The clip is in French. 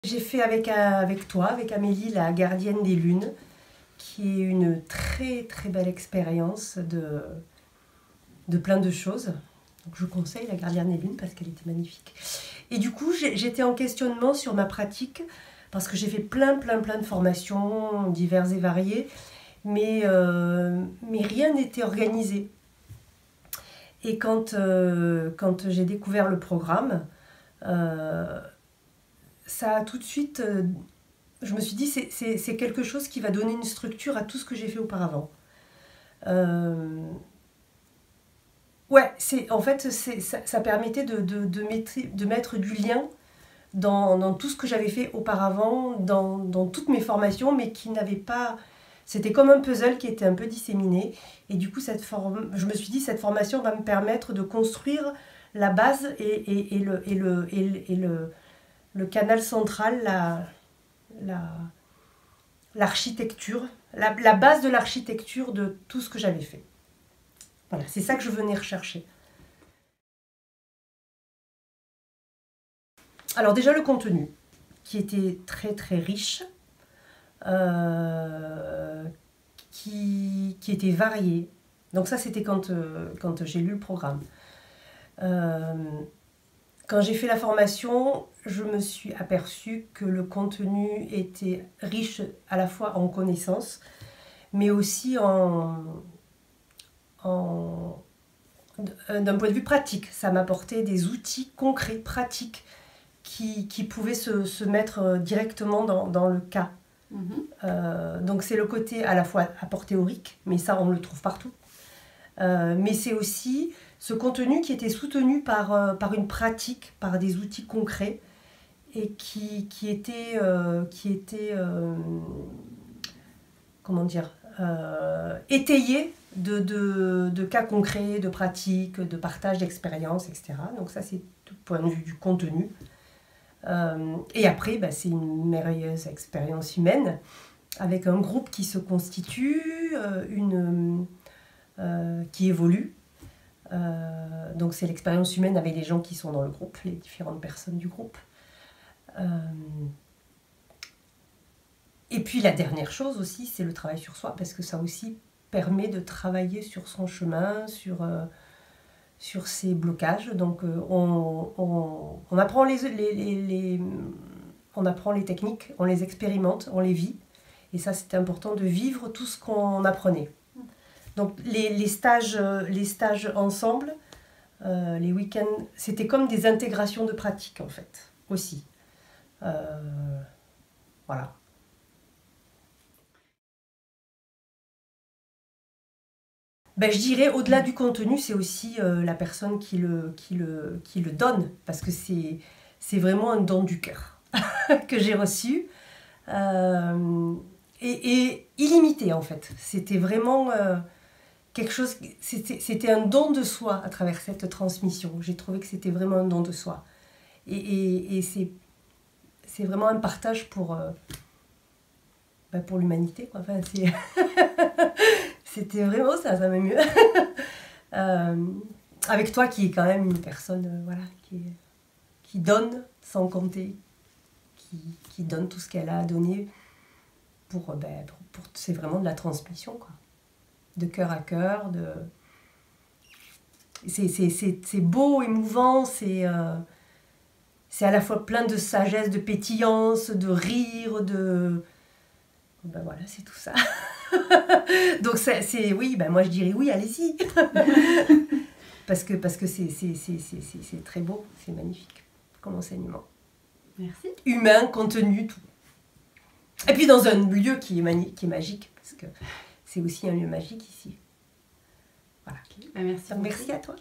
J'ai fait avec toi, avec Amélie, la gardienne des lunes, qui est une très très belle expérience de plein de choses. Donc je conseille la gardienne des lunes parce qu'elle était magnifique. Et du coup, j'étais en questionnement sur ma pratique parce que j'ai fait plein de formations diverses et variées, mais rien n'était organisé. Et quand j'ai découvert le programme, ça a tout de suite... je me suis dit, c'est quelque chose qui va donner une structure à tout ce que j'ai fait auparavant. Ouais, en fait, ça permettait de mettre du lien dans tout ce que j'avais fait auparavant, dans toutes mes formations, mais qui n'avaient pas... C'était comme un puzzle qui était un peu disséminé. Et du coup, je me suis dit, cette formation va me permettre de construire la base et le canal central, l'architecture, la base de l'architecture de tout ce que j'avais fait. Voilà, c'est ça que je venais rechercher. Alors déjà le contenu, qui était très riche, qui était varié. Donc ça c'était quand j'ai lu le programme. Quand j'ai fait la formation, je me suis aperçue que le contenu était riche à la fois en connaissances, mais aussi d'un point de vue pratique. Ça m'apportait des outils concrets, pratiques, qui pouvaient se mettre directement dans le cas. Donc c'est le côté à la fois apport théorique, mais ça on le trouve partout. Mais c'est aussi ce contenu qui était soutenu par une pratique, par des outils concrets et qui était comment dire, étayé de cas concrets, de pratiques, de partage d'expériences, etc. Donc ça c'est tout point de vue du contenu. Et après, c'est une merveilleuse expérience humaine avec un groupe qui se constitue, qui évolue. Donc c'est l'expérience humaine avec les gens qui sont dans le groupe, les différentes personnes du groupe. Et puis la dernière chose aussi, c'est le travail sur soi, parce que ça aussi permet de travailler sur son chemin, sur ses blocages. Donc on apprend on apprend les techniques, on les expérimente, on les vit. Et ça, c'était important de vivre tout ce qu'on apprenait. Donc les stages ensemble, les week-ends, c'était comme des intégrations de pratique en fait, aussi. Voilà. Je dirais, au-delà du contenu, c'est aussi la personne qui le donne, parce que c'est vraiment un don du cœur que j'ai reçu, et illimité en fait. C'était vraiment quelque chose, c'était un don de soi à travers cette transmission. J'ai trouvé que c'était vraiment un don de soi. Et c'est vraiment un partage pour l'humanité, quoi. Enfin, c'était vraiment ça m'a mieux. Avec toi qui est quand même une personne voilà, qui donne sans compter, qui donne tout ce qu'elle a à donner pour c'est vraiment de la transmission, quoi. De cœur à cœur, c'est beau, émouvant, c'est à la fois plein de sagesse, de pétillance, de rire, voilà, c'est tout ça. Donc oui, moi je dirais oui, allez-y. parce que c'est très beau, c'est magnifique comme enseignement. Merci. Humain, contenu, tout. Et puis dans un lieu qui est magique, parce que c'est aussi un lieu magique ici. Voilà. Merci. Merci à toi.